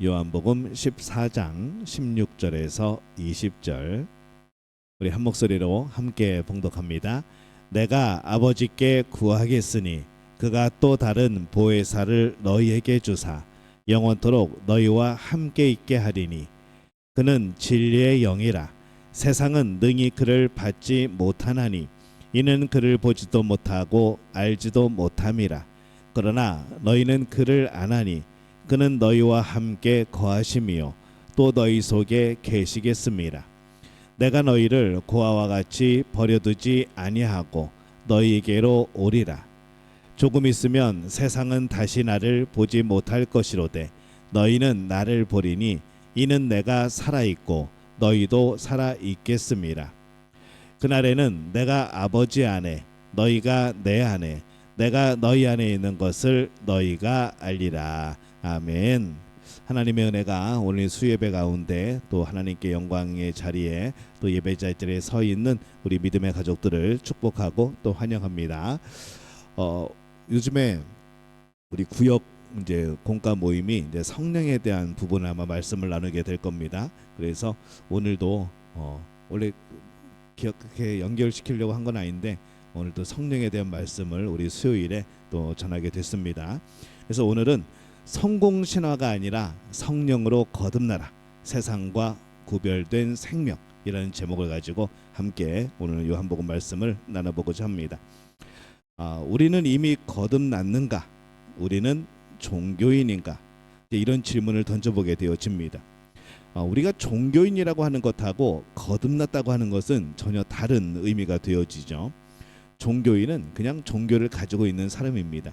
요한복음 14장 16절에서 20절 우리 한 목소리로 함께 봉독합니다. 내가 아버지께 구하겠으니 그가 또 다른 보혜사를 너희에게 주사 영원토록 너희와 함께 있게 하리니 그는 진리의 영이라. 세상은 능히 그를 받지 못하나니 이는 그를 보지도 못하고 알지도 못함이라. 그러나 너희는 그를 아나니 그는 너희와 함께 거하심이요 또 너희 속에 계시겠습니다. 내가 너희를 고아와 같이 버려두지 아니하고 너희에게로 오리라. 조금 있으면 세상은 다시 나를 보지 못할 것이로되 너희는 나를 보리니 이는 내가 살아있고 너희도 살아있겠습니다. 그날에는 내가 아버지 안에 너희가 내 안에 내가 너희 안에 있는 것을 너희가 알리라. 아멘. 하나님의 은혜가 오늘 수예배 가운데 또 하나님께 영광의 자리에 또 예배자 자리에 서 있는 우리 믿음의 가족들을 축복하고 또 환영합니다. 요즘에 우리 구역 이제 공과 모임이 이제 성령에 대한 부분을 아마 말씀을 나누게 될 겁니다. 그래서 오늘도 원래 그렇게 연결시키려고 한 건 아닌데 오늘도 성령에 대한 말씀을 우리 수요일에 또 전하게 됐습니다. 그래서 오늘은 성공신화가 아니라 성령으로 거듭나라, 세상과 구별된 생명이라는 제목을 가지고 함께 오늘 요한복음 말씀을 나눠보고자 합니다. 우리는 이미 거듭났는가? 우리는 종교인인가? 이런 질문을 던져보게 되어집니다. 우리가 종교인이라고 하는 것하고 거듭났다고 하는 것은 전혀 다른 의미가 되어지죠. 종교인은 그냥 종교를 가지고 있는 사람입니다.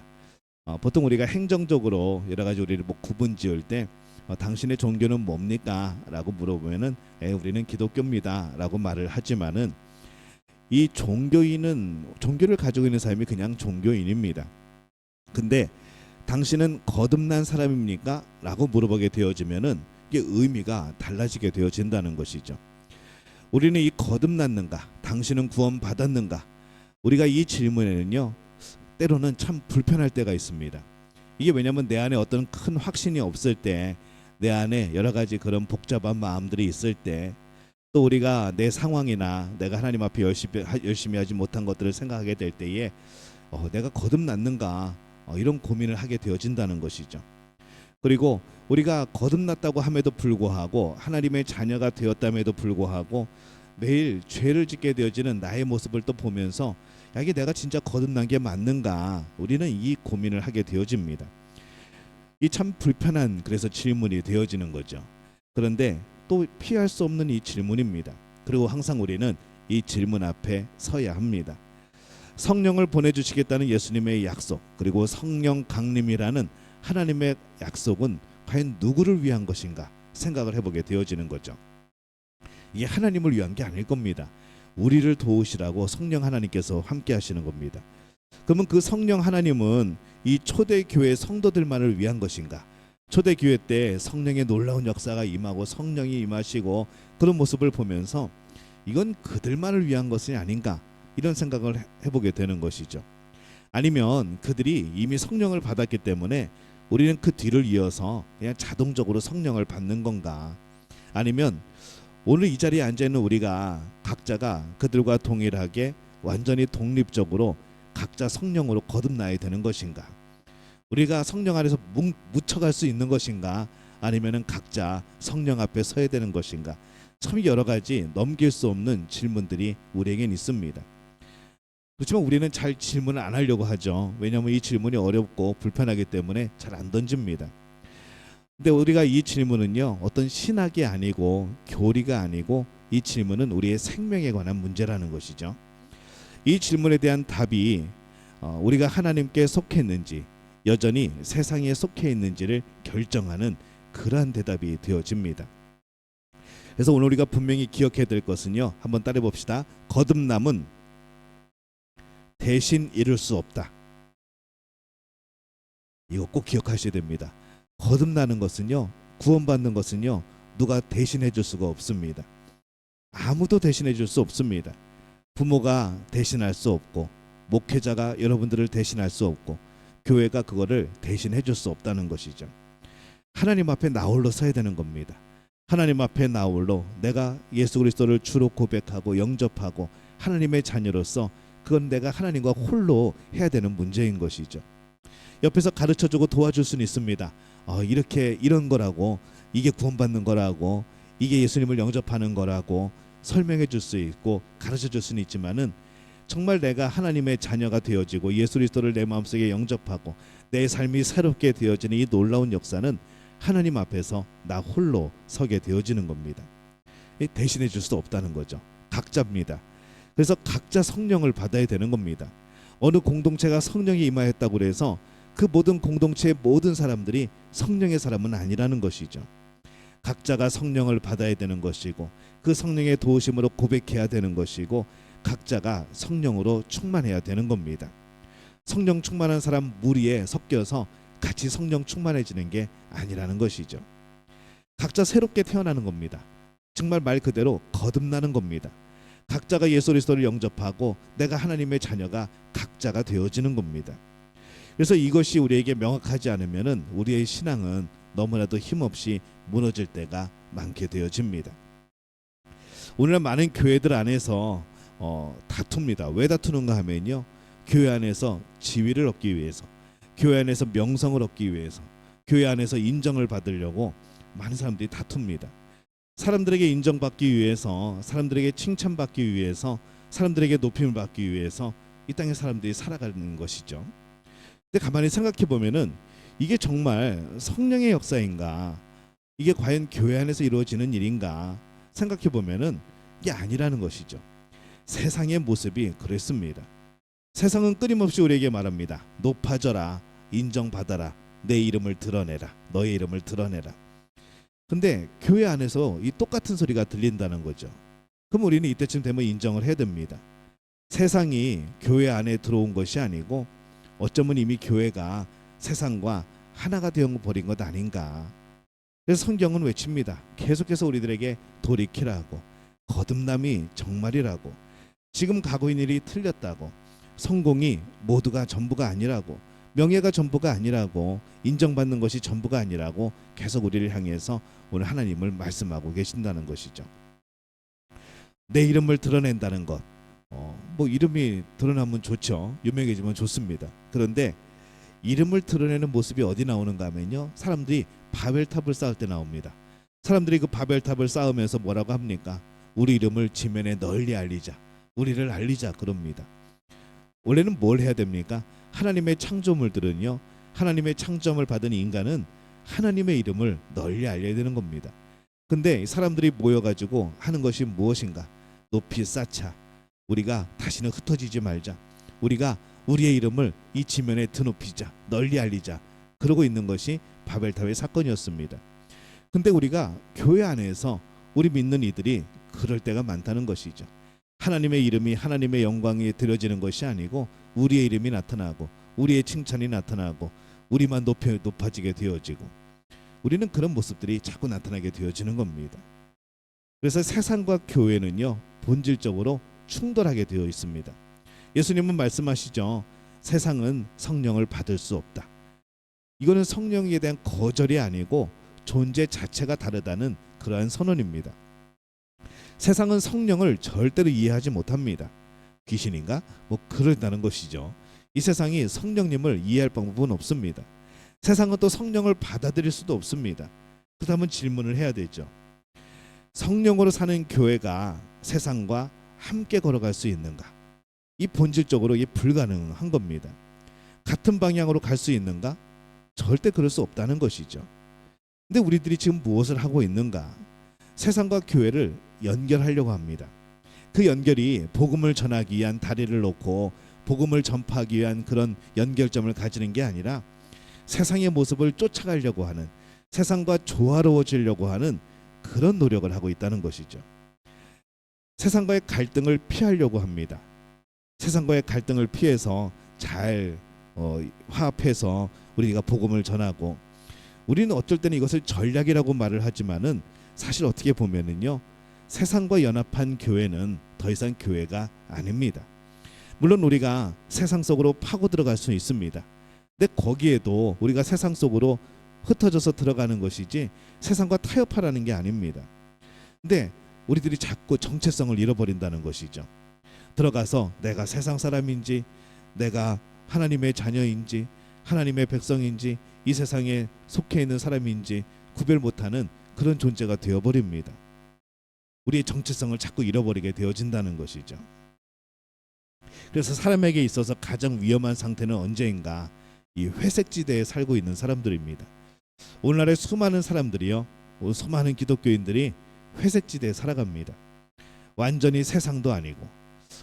보통 우리가 행정적으로 여러 가지 우리를 구분 지을 때 당신의 종교는 뭡니까? 라고 물어보면은 우리는 기독교입니다 라고 말을 하지만은 이 종교인은 종교를 가지고 있는 사람이 그냥 종교인입니다. 근데 당신은 거듭난 사람입니까? 라고 물어보게 되어지면은 이게 의미가 달라지게 되어진다는 것이죠. 우리는 이 거듭났는가? 당신은 구원받았는가? 우리가 이 질문에는요 때로는 참 불편할 때가 있습니다. 이게 왜냐하면 내 안에 어떤 큰 확신이 없을 때, 내 안에 여러 가지 그런 복잡한 마음들이 있을 때, 또 우리가 내 상황이나 내가 하나님 앞에 열심히 하지 못한 것들을 생각하게 될 때에 내가 거듭났는가 이런 고민을 하게 되어진다는 것이죠. 그리고 우리가 거듭났다고 함에도 불구하고 하나님의 자녀가 되었담에도 불구하고 매일 죄를 짓게 되어지는 나의 모습을 또 보면서 이게 내가 진짜 거듭난 게 맞는가? 우리는 이 고민을 하게 되어집니다. 이 참 불편한 그래서 질문이 되어지는 거죠. 그런데 또 피할 수 없는 이 질문입니다. 그리고 항상 우리는 이 질문 앞에 서야 합니다. 성령을 보내주시겠다는 예수님의 약속, 그리고 성령 강림이라는 하나님의 약속은 과연 누구를 위한 것인가 생각을 해보게 되어지는 거죠. 이게 하나님을 위한 게 아닐 겁니다. 우리를 도우시라고 성령 하나님께서 함께 하시는 겁니다. 그러면 그 성령 하나님은 이 초대교회 성도들만을 위한 것인가? 초대교회 때 성령의 놀라운 역사가 임하고 성령이 임하시고 그런 모습을 보면서 이건 그들만을 위한 것이 아닌가? 이런 생각을 해보게 되는 것이죠. 아니면 그들이 이미 성령을 받았기 때문에 우리는 그 뒤를 이어서 그냥 자동적으로 성령을 받는 건가? 아니면 오늘 이 자리에 앉아있는 우리가 각자가 그들과 동일하게 완전히 독립적으로 각자 성령으로 거듭나야 되는 것인가? 우리가 성령 안에서 묻혀갈 수 있는 것인가? 아니면은 각자 성령 앞에 서야 되는 것인가? 참 여러 가지 넘길 수 없는 질문들이 우리에겐 있습니다. 그렇지만 우리는 잘 질문을 안 하려고 하죠. 왜냐하면 이 질문이 어렵고 불편하기 때문에 잘 안 던집니다. 근데 우리가 이 질문은요 어떤 신학이 아니고 교리가 아니고 이 질문은 우리의 생명에 관한 문제라는 것이죠. 이 질문에 대한 답이 우리가 하나님께 속했는지 여전히 세상에 속해 있는지를 결정하는 그러한 대답이 되어집니다. 그래서 오늘 우리가 분명히 기억해야 될 것은요, 한번 따라해 봅시다. 거듭남은 대신 이룰 수 없다. 이거 꼭 기억하셔야 됩니다. 거듭나는 것은요, 구원받는 것은요, 누가 대신해 줄 수가 없습니다. 아무도 대신해 줄 수 없습니다. 부모가 대신할 수 없고, 목회자가 여러분들을 대신할 수 없고, 교회가 그거를 대신해 줄 수 없다는 것이죠. 하나님 앞에 나 홀로 서야 되는 겁니다. 하나님 앞에 나 홀로 내가 예수 그리스도를 주로 고백하고 영접하고 하나님의 자녀로서 그건 내가 하나님과 홀로 해야 되는 문제인 것이죠. 옆에서 가르쳐주고 도와줄 수는 있습니다. 이렇게 이런 거라고, 이게 구원받는 거라고, 이게 예수님을 영접하는 거라고 설명해 줄 수 있고 가르쳐 줄 수는 있지만은 정말 내가 하나님의 자녀가 되어지고 예수 그리스도를 내 마음속에 영접하고 내 삶이 새롭게 되어지는 이 놀라운 역사는 하나님 앞에서 나 홀로 서게 되어지는 겁니다. 대신해 줄 수 없다는 거죠. 각자입니다. 그래서 각자 성령을 받아야 되는 겁니다. 어느 공동체가 성령이 임하였다고 해서 그 모든 공동체의 모든 사람들이 성령의 사람은 아니라는 것이죠. 각자가 성령을 받아야 되는 것이고 그 성령의 도우심으로 고백해야 되는 것이고 각자가 성령으로 충만해야 되는 겁니다. 성령 충만한 사람 무리에 섞여서 같이 성령 충만해지는 게 아니라는 것이죠. 각자 새롭게 태어나는 겁니다. 정말 말 그대로 거듭나는 겁니다. 각자가 예수 그리스도를 영접하고 내가 하나님의 자녀가 각자가 되어지는 겁니다. 그래서 이것이 우리에게 명확하지 않으면은 우리의 신앙은 너무나도 힘없이 무너질 때가 많게 되어집니다. 오늘날 많은 교회들 안에서 다툽니다. 왜 다투는가 하면요, 교회 안에서 지위를 얻기 위해서, 교회 안에서 명성을 얻기 위해서, 교회 안에서 인정을 받으려고 많은 사람들이 다툽니다. 사람들에게 인정받기 위해서, 사람들에게 칭찬받기 위해서, 사람들에게 높임을 받기 위해서 이 땅의 사람들이 살아가는 것이죠. 근데 가만히 생각해 보면은 이게 정말 성령의 역사인가, 이게 과연 교회 안에서 이루어지는 일인가 생각해 보면은 이게 아니라는 것이죠. 세상의 모습이 그랬습니다. 세상은 끊임없이 우리에게 말합니다. 높아져라, 인정받아라, 내 이름을 드러내라, 너의 이름을 드러내라. 근데 교회 안에서 이 똑같은 소리가 들린다는 거죠. 그럼 우리는 이때쯤 되면 인정을 해야 됩니다. 세상이 교회 안에 들어온 것이 아니고 어쩌면 이미 교회가 세상과 하나가 되어버린 것 아닌가. 그래서 성경은 외칩니다. 계속해서 우리들에게 돌이키라고, 거듭남이 정말이라고, 지금 가고 있는 일이 틀렸다고, 성공이 모두가 전부가 아니라고, 명예가 전부가 아니라고, 인정받는 것이 전부가 아니라고 계속 우리를 향해서 오늘 하나님을 말씀하고 계신다는 것이죠. 내 이름을 드러낸다는 것, 뭐 이름이 드러나면 좋죠. 유명해지면 좋습니다. 그런데 이름을 드러내는 모습이 어디 나오는가 하면요, 사람들이 바벨탑을 쌓을 때 나옵니다. 사람들이 그 바벨탑을 쌓으면서 뭐라고 합니까? 우리 이름을 지면에 널리 알리자, 우리를 알리자 그럽니다. 원래는 뭘 해야 됩니까? 하나님의 창조물들은요, 하나님의 창조을 받은 인간은 하나님의 이름을 널리 알려야 되는 겁니다. 근데 사람들이 모여가지고 하는 것이 무엇인가? 높이 쌓자, 우리가 다시는 흩어지지 말자, 우리가 우리의 이름을 이 지면에 드높이자, 널리 알리자, 그러고 있는 것이 바벨탑의 사건이었습니다. 근데 우리가 교회 안에서 우리 믿는 이들이 그럴 때가 많다는 것이죠. 하나님의 이름이, 하나님의 영광이 드려지는 것이 아니고 우리의 이름이 나타나고 우리의 칭찬이 나타나고 우리만 높아지게 되어지고, 우리는 그런 모습들이 자꾸 나타나게 되어지는 겁니다. 그래서 세상과 교회는요, 본질적으로 충돌하게 되어 있습니다. 예수님은 말씀하시죠. 세상은 성령을 받을 수 없다. 이거는 성령에 대한 거절이 아니고 존재 자체가 다르다는 그러한 선언입니다. 세상은 성령을 절대로 이해하지 못합니다. 귀신인가? 뭐 그런다는 것이죠. 이 세상이 성령님을 이해할 방법은 없습니다. 세상은 또 성령을 받아들일 수도 없습니다. 그렇다면 질문을 해야 되죠. 성령으로 사는 교회가 세상과 함께 걸어갈 수 있는가? 이 본질적으로 이게 불가능한 겁니다. 같은 방향으로 갈 수 있는가? 절대 그럴 수 없다는 것이죠. 근데 우리들이 지금 무엇을 하고 있는가? 세상과 교회를 연결하려고 합니다. 그 연결이 복음을 전하기 위한 다리를 놓고 복음을 전파하기 위한 그런 연결점을 가지는 게 아니라 세상의 모습을 쫓아가려고 하는, 세상과 조화로워지려고 하는 그런 노력을 하고 있다는 것이죠. 세상과의 갈등을 피하려고 합니다. 세상과의 갈등을 피해서 잘 화합해서 우리가 복음을 전하고, 우리는 어쩔 때는 이것을 전략이라고 말을 하지만은 사실 어떻게 보면은요, 세상과 연합한 교회는 더 이상 교회가 아닙니다. 물론 우리가 세상 속으로 파고 들어갈 수 있습니다. 근데 거기에도 우리가 세상 속으로 흩어져서 들어가는 것이지 세상과 타협하라는 게 아닙니다. 근데 우리들이 자꾸 정체성을 잃어버린다는 것이죠. 들어가서 내가 세상 사람인지 내가 하나님의 자녀인지 하나님의 백성인지 이 세상에 속해 있는 사람인지 구별 못하는 그런 존재가 되어버립니다. 우리의 정체성을 자꾸 잃어버리게 되어진다는 것이죠. 그래서 사람에게 있어서 가장 위험한 상태는 언제인가? 이 회색지대에 살고 있는 사람들입니다. 오늘날의 수많은 사람들이요, 수많은 기독교인들이 회색지대에 살아갑니다. 완전히 세상도 아니고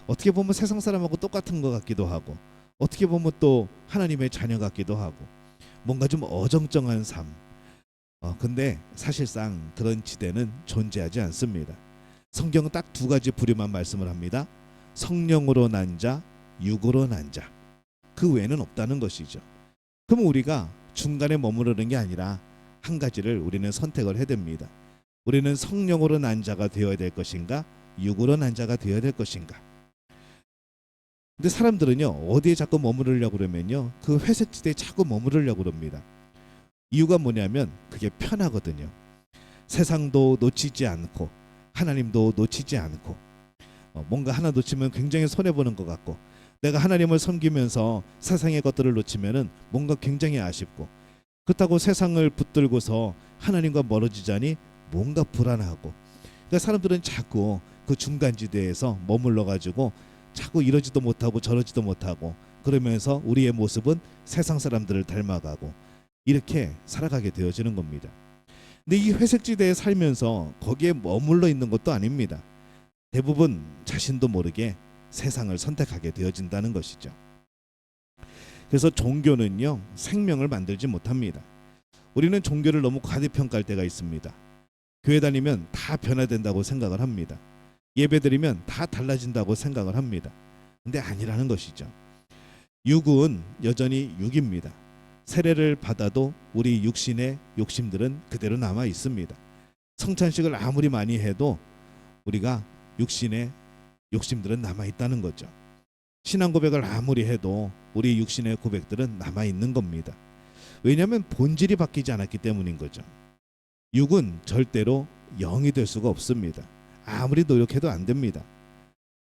어떻게 보면 세상 사람하고 똑같은 것 같기도 하고 어떻게 보면 또 하나님의 자녀 같기도 하고 뭔가 좀 어정쩡한 삶. 근데 사실상 그런 지대는 존재하지 않습니다. 성경은 딱 두 가지 부류만 말씀을 합니다. 성령으로 난 자, 육으로 난 자. 그 외에는 없다는 것이죠. 그럼 우리가 중간에 머무르는 게 아니라 한 가지를 우리는 선택을 해야 됩니다. 우리는 성령으로 난 자가 되어야 될 것인가, 육으로 난 자가 되어야 될 것인가. 근데 사람들은요, 어디에 자꾸 머무르려고 그러면요, 그 회색지대에 자꾸 머무르려고 그럽니다. 이유가 뭐냐면 그게 편하거든요. 세상도 놓치지 않고 하나님도 놓치지 않고 뭔가 하나 놓치면 굉장히 손해보는 것 같고 내가 하나님을 섬기면서 세상의 것들을 놓치면은 뭔가 굉장히 아쉽고 그렇다고 세상을 붙들고서 하나님과 멀어지자니 뭔가 불안하고 그러니까 사람들은 자꾸 그 중간지대에서 머물러 가지고 자꾸 이러지도 못하고 저러지도 못하고 그러면서 우리의 모습은 세상 사람들을 닮아가고 이렇게 살아가게 되어지는 겁니다. 근데 이 회색지대에 살면서 거기에 머물러 있는 것도 아닙니다. 대부분 자신도 모르게 세상을 선택하게 되어진다는 것이죠. 그래서 종교는요, 생명을 만들지 못합니다. 우리는 종교를 너무 과대평가할 때가 있습니다. 교회 다니면 다 변화된다고 생각을 합니다. 예배드리면 다 달라진다고 생각을 합니다. 근데 아니라는 것이죠. 육은 여전히 육입니다. 세례를 받아도 우리 육신의 욕심들은 그대로 남아 있습니다. 성찬식을 아무리 많이 해도 우리가 육신의 욕심들은 남아 있다는 거죠. 신앙 고백을 아무리 해도 우리 육신의 고백들은 남아 있는 겁니다. 왜냐하면 본질이 바뀌지 않았기 때문인 거죠. 육은 절대로 영이 될 수가 없습니다. 아무리 노력해도 안 됩니다.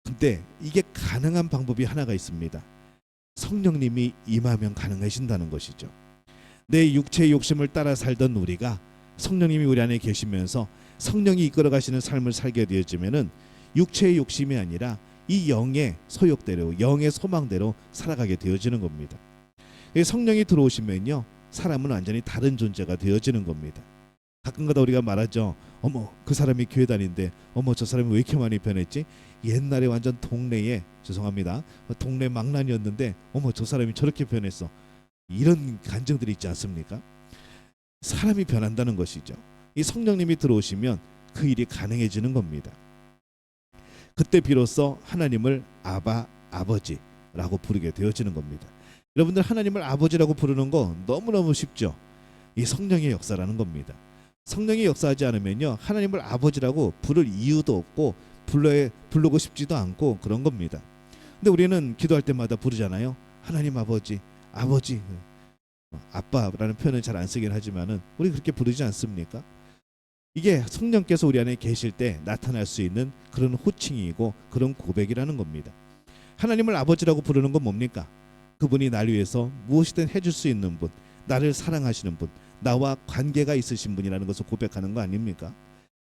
근데 이게 가능한 방법이 하나가 있습니다. 성령님이 임하면 가능하신다는 것이죠. 내 육체의 욕심을 따라 살던 우리가 성령님이 우리 안에 계시면서 성령이 이끌어 가시는 삶을 살게 되어지면은 육체의 욕심이 아니라 이 영의 소욕대로 영의 소망대로 살아가게 되어지는 겁니다. 성령이 들어오시면요, 사람은 완전히 다른 존재가 되어지는 겁니다. 가끔가다 우리가 말하죠. 어머, 그 사람이 교회 다니는데 어머, 저 사람이 왜 이렇게 많이 변했지? 옛날에 완전 동네에, 죄송합니다, 동네 망난이었는데 어머, 저 사람이 저렇게 변했어. 이런 간증들이 있지 않습니까? 사람이 변한다는 것이죠. 이 성령님이 들어오시면 그 일이 가능해지는 겁니다. 그때 비로소 하나님을 아바, 아버지라고 부르게 되어지는 겁니다. 여러분들, 하나님을 아버지라고 부르는 거 너무너무 쉽죠. 이 성령의 역사라는 겁니다. 성령이 역사하지 않으면요, 하나님을 아버지라고 부를 이유도 없고 부르고 싶지도 않고 그런 겁니다. 근데 우리는 기도할 때마다 부르잖아요. 하나님 아버지, 아버지, 아빠라는 표현은 잘 안 쓰긴 하지만은 우리 그렇게 부르지 않습니까? 이게 성령께서 우리 안에 계실 때 나타날 수 있는 그런 호칭이고 그런 고백이라는 겁니다. 하나님을 아버지라고 부르는 건 뭡니까? 그분이 날 위해서 무엇이든 해줄 수 있는 분, 나를 사랑하시는 분, 나와 관계가 있으신 분이라는 것을 고백하는 거 아닙니까?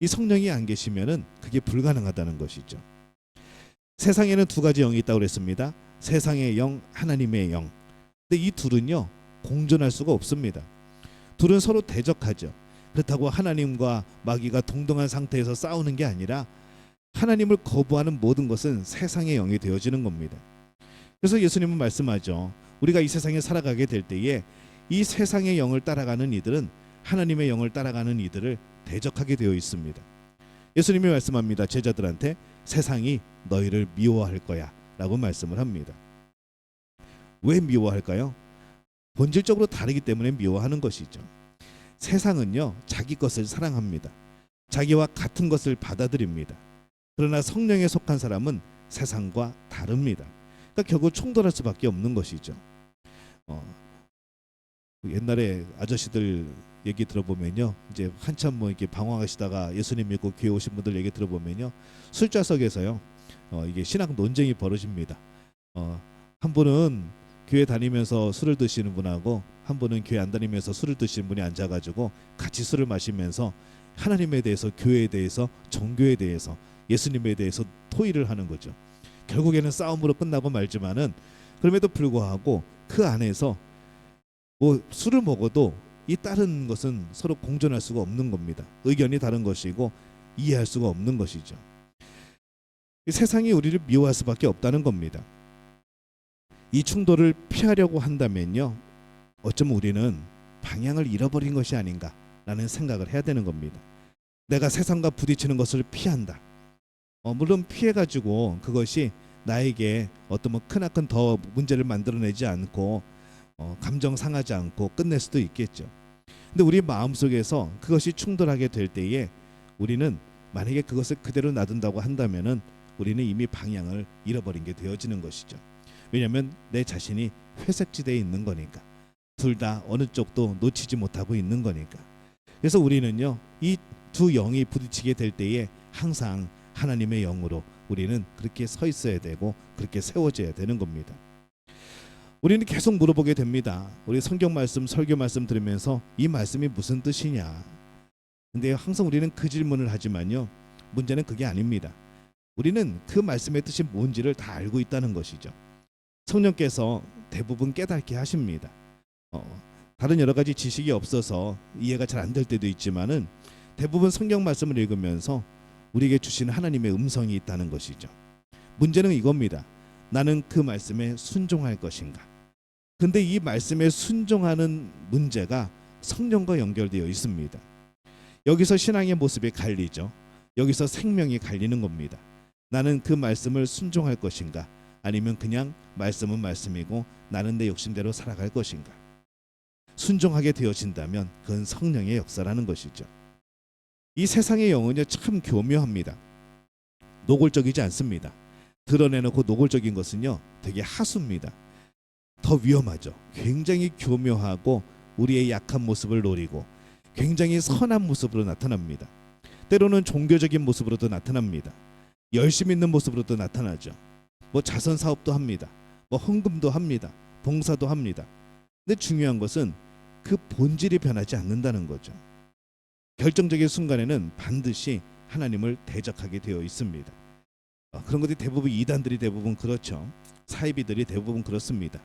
이 성령이 안 계시면은 그게 불가능하다는 것이죠. 세상에는 두 가지 영이 있다고 그랬습니다. 세상의 영, 하나님의 영. 근데 이 둘은요, 공존할 수가 없습니다. 둘은 서로 대적하죠. 그렇다고 하나님과 마귀가 동등한 상태에서 싸우는 게 아니라 하나님을 거부하는 모든 것은 세상의 영이 되어지는 겁니다. 그래서 예수님은 말씀하죠. 우리가 이 세상에 살아가게 될 때에 이 세상의 영을 따라가는 이들은 하나님의 영을 따라가는 이들을 대적하게 되어 있습니다. 예수님이 말씀합니다. 제자들한테 세상이 너희를 미워할 거야 라고 말씀을 합니다. 왜 미워할까요? 본질적으로 다르기 때문에 미워하는 것이죠. 세상은요, 자기 것을 사랑합니다. 자기와 같은 것을 받아들입니다. 그러나 성령에 속한 사람은 세상과 다릅니다. 그러니까 결국 충돌할 수밖에 없는 것이죠. 옛날에 아저씨들 얘기 들어보면요, 이제 한참 뭐 이렇게 방황하시다가 예수님 믿고 교회 오신 분들 얘기 들어보면요, 술자석에서요, 이게 신학 논쟁이 벌어집니다. 한 분은 교회 다니면서 술을 드시는 분하고 한 분은 교회 안 다니면서 술을 드시는 분이 앉아가지고 같이 술을 마시면서 하나님에 대해서, 교회에 대해서, 종교에 대해서, 예수님에 대해서 토의를 하는 거죠. 결국에는 싸움으로 끝나고 말지만은 그럼에도 불구하고 그 안에서 뭐 술을 먹어도 이 다른 것은 서로 공존할 수가 없는 겁니다. 의견이 다른 것이고 이해할 수가 없는 것이죠. 이 세상이 우리를 미워할 수밖에 없다는 겁니다. 이 충돌을 피하려고 한다면요, 어쩌면 우리는 방향을 잃어버린 것이 아닌가라는 생각을 해야 되는 겁니다. 내가 세상과 부딪히는 것을 피한다. 물론 피해가지고 그것이 나에게 어떤 뭐 크나큰 더 문제를 만들어내지 않고 감정 상하지 않고 끝낼 수도 있겠죠. 근데 우리 마음속에서 그것이 충돌하게 될 때에 우리는 만약에 그것을 그대로 놔둔다고 한다면은 우리는 이미 방향을 잃어버린 게 되어지는 것이죠. 왜냐하면 내 자신이 회색지대에 있는 거니까, 둘 다 어느 쪽도 놓치지 못하고 있는 거니까. 그래서 우리는요, 이 두 영이 부딪히게 될 때에 항상 하나님의 영으로 우리는 그렇게 서 있어야 되고 그렇게 세워져야 되는 겁니다. 우리는 계속 물어보게 됩니다. 우리 성경 말씀, 설교 말씀 들으면서 이 말씀이 무슨 뜻이냐. 근데 항상 우리는 그 질문을 하지만요, 문제는 그게 아닙니다. 우리는 그 말씀의 뜻이 뭔지를 다 알고 있다는 것이죠. 성령께서 대부분 깨닫게 하십니다. 다른 여러 가지 지식이 없어서 이해가 잘 안 될 때도 있지만은 대부분 성경 말씀을 읽으면서 우리에게 주시는 하나님의 음성이 있다는 것이죠. 문제는 이겁니다. 나는 그 말씀에 순종할 것인가? 근데 이 말씀에 순종하는 문제가 성령과 연결되어 있습니다. 여기서 신앙의 모습이 갈리죠. 여기서 생명이 갈리는 겁니다. 나는 그 말씀을 순종할 것인가? 아니면 그냥 말씀은 말씀이고 나는 내 욕심대로 살아갈 것인가? 순종하게 되어진다면 그건 성령의 역사라는 것이죠. 이 세상의 영은요, 참 교묘합니다. 노골적이지 않습니다. 드러내놓고 노골적인 것은요, 되게 하수입니다. 더 위험하죠. 굉장히 교묘하고 우리의 약한 모습을 노리고 굉장히 선한 모습으로 나타납니다. 때로는 종교적인 모습으로도 나타납니다. 열심 있는 모습으로도 나타나죠. 뭐 자선 사업도 합니다. 뭐 헌금도 합니다. 봉사도 합니다. 근데 중요한 것은 그 본질이 변하지 않는다는 거죠. 결정적인 순간에는 반드시 하나님을 대적하게 되어 있습니다. 그런 것들이 대부분 이단들이 대부분 그렇죠. 사이비들이 대부분 그렇습니다.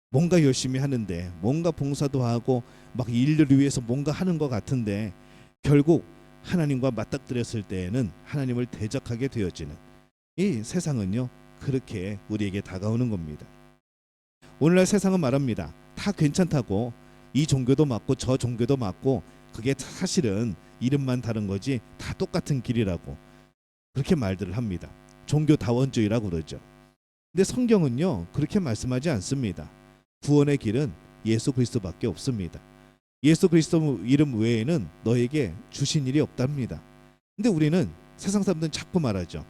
뭔가 열심히 하는데, 뭔가 봉사도 하고 막 인류를 위해서 뭔가 하는 것 같은데 결국 하나님과 맞닥뜨렸을 때에는 하나님을 대적하게 되어지는, 이 세상은요, 그렇게 우리에게 다가오는 겁니다. 오늘날 세상은 말합니다. 다 괜찮다고, 이 종교도 맞고 저 종교도 맞고 그게 사실은 이름만 다른 거지 다 똑같은 길이라고 그렇게 말들을 합니다. 종교다원주의라고 그러죠. 근데 성경은요, 그렇게 말씀하지 않습니다. 구원의 길은 예수 그리스도밖에 없습니다. 예수 그리스도 이름 외에는 너에게 주신 일이 없답니다. 근데 우리는, 세상 사람들은 자꾸 말하죠.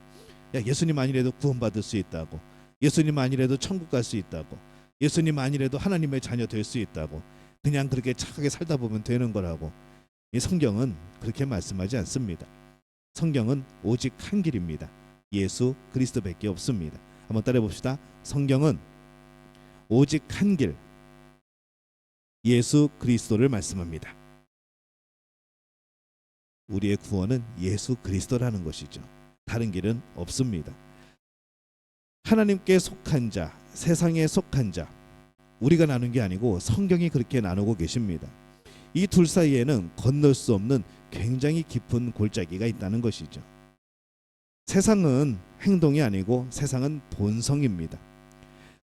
야, 예수님 아니래도 구원받을 수 있다고, 예수님 아니래도 천국 갈 수 있다고, 예수님 아니래도 하나님의 자녀 될 수 있다고, 그냥 그렇게 착하게 살다 보면 되는 거라고. 이 성경은 그렇게 말씀하지 않습니다. 성경은 오직 한 길입니다. 예수 그리스도밖에 없습니다. 한번 따라해 봅시다. 성경은 오직 한 길, 예수 그리스도를 말씀합니다. 우리의 구원은 예수 그리스도라는 것이죠. 다른 길은 없습니다. 하나님께 속한 자, 세상에 속한 자, 우리가 나눈 게 아니고 성경이 그렇게 나누고 계십니다. 이 둘 사이에는 건널 수 없는 굉장히 깊은 골짜기가 있다는 것이죠. 세상은 행동이 아니고 세상은 본성입니다.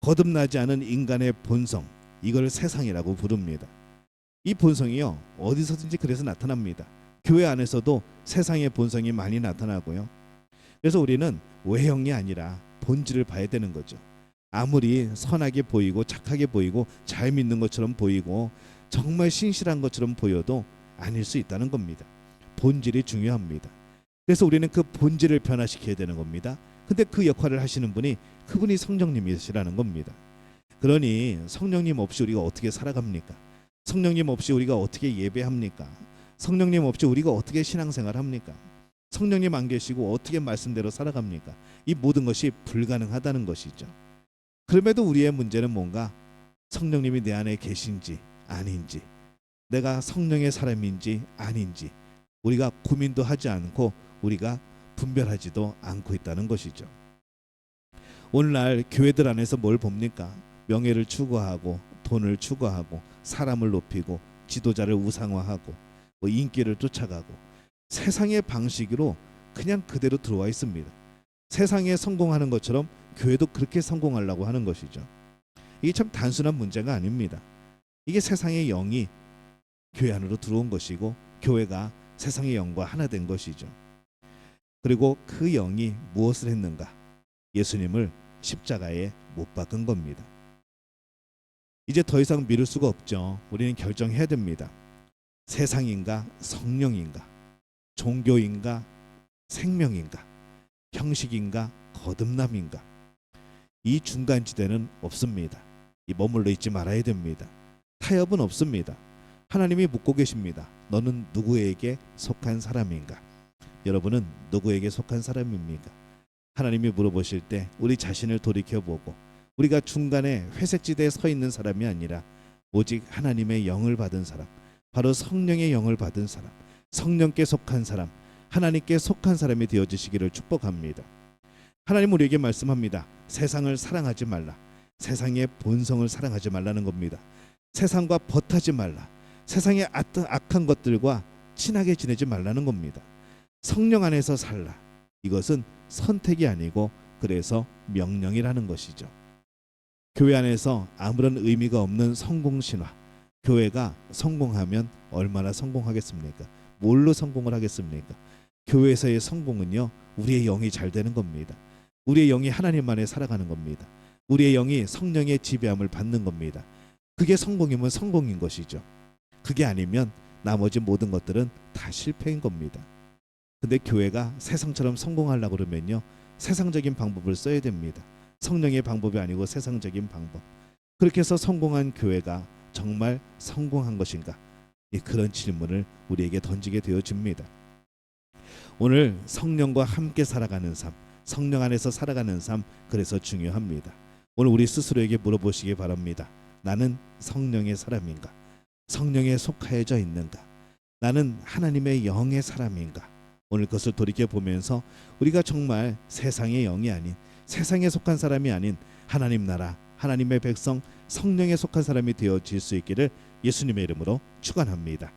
거듭나지 않은 인간의 본성, 이걸 세상이라고 부릅니다. 이 본성이요, 어디서든지 그래서 나타납니다. 교회 안에서도 세상의 본성이 많이 나타나고요. 그래서 우리는 외형이 아니라 본질을 봐야 되는 거죠. 아무리 선하게 보이고 착하게 보이고 잘 믿는 것처럼 보이고 정말 신실한 것처럼 보여도 아닐 수 있다는 겁니다. 본질이 중요합니다. 그래서 우리는 그 본질을 변화시켜야 되는 겁니다. 근데 그 역할을 하시는 분이, 그분이 성령님이시라는 겁니다. 그러니 성령님 없이 우리가 어떻게 살아갑니까? 성령님 없이 우리가 어떻게 예배합니까? 성령님 없이 우리가 어떻게 신앙생활 합니까? 성령님 안 계시고 어떻게 말씀대로 살아갑니까? 이 모든 것이 불가능하다는 것이죠. 그럼에도 우리의 문제는 뭔가 성령님이 내 안에 계신지 아닌지, 내가 성령의 사람인지 아닌지 우리가 고민도 하지 않고 우리가 분별하지도 않고 있다는 것이죠. 오늘날 교회들 안에서 뭘 봅니까? 명예를 추구하고 돈을 추구하고 사람을 높이고 지도자를 우상화하고 인기를 쫓아가고 세상의 방식으로 그냥 그대로 들어와 있습니다. 세상에 성공하는 것처럼 교회도 그렇게 성공하려고 하는 것이죠. 이게 참 단순한 문제가 아닙니다. 이게 세상의 영이 교회 안으로 들어온 것이고 교회가 세상의 영과 하나 된 것이죠. 그리고 그 영이 무엇을 했는가? 예수님을 십자가에 못 박은 겁니다. 이제 더 이상 미룰 수가 없죠. 우리는 결정해야 됩니다. 세상인가 성령인가, 종교인가 생명인가, 형식인가 거듭남인가. 이 중간지대는 없습니다. 이 머물러 있지 말아야 됩니다. 타협은 없습니다. 하나님이 묻고 계십니다. 너는 누구에게 속한 사람인가? 여러분은 누구에게 속한 사람입니까? 하나님이 물어보실 때 우리 자신을 돌이켜보고 우리가 중간에 회색지대에 서 있는 사람이 아니라 오직 하나님의 영을 받은 사람, 바로 성령의 영을 받은 사람, 성령께 속한 사람, 하나님께 속한 사람이 되어주시기를 축복합니다. 하나님 우리에게 말씀합니다. 세상을 사랑하지 말라. 세상의 본성을 사랑하지 말라는 겁니다. 세상과 벗하지 말라. 세상의 악한 것들과 친하게 지내지 말라는 겁니다. 성령 안에서 살라. 이것은 선택이 아니고 그래서 명령이라는 것이죠. 교회 안에서 아무런 의미가 없는 성공신화, 교회가 성공하면 얼마나 성공하겠습니까? 뭘로 성공을 하겠습니까? 교회에서의 성공은요, 우리의 영이 잘 되는 겁니다. 우리의 영이 하나님 안에 살아가는 겁니다. 우리의 영이 성령의 지배함을 받는 겁니다. 그게 성공이면 성공인 것이죠. 그게 아니면 나머지 모든 것들은 다 실패인 겁니다. 근데 교회가 세상처럼 성공하려고 그러면요, 세상적인 방법을 써야 됩니다. 성령의 방법이 아니고 세상적인 방법. 그렇게 해서 성공한 교회가 정말 성공한 것인가? 그런 질문을 우리에게 던지게 되어집니다. 오늘 성령과 함께 살아가는 삶, 성령 안에서 살아가는 삶, 그래서 중요합니다. 오늘 우리 스스로에게 물어보시기 바랍니다. 나는 성령의 사람인가? 성령에 속하여져 있는가? 나는 하나님의 영의 사람인가? 오늘 그것을 돌이켜보면서 우리가 정말 세상의 영이 아닌, 세상에 속한 사람이 아닌 하나님 나라, 하나님의 백성, 성령에 속한 사람이 되어질 수 있기를 예수님의 이름으로 축원합니다.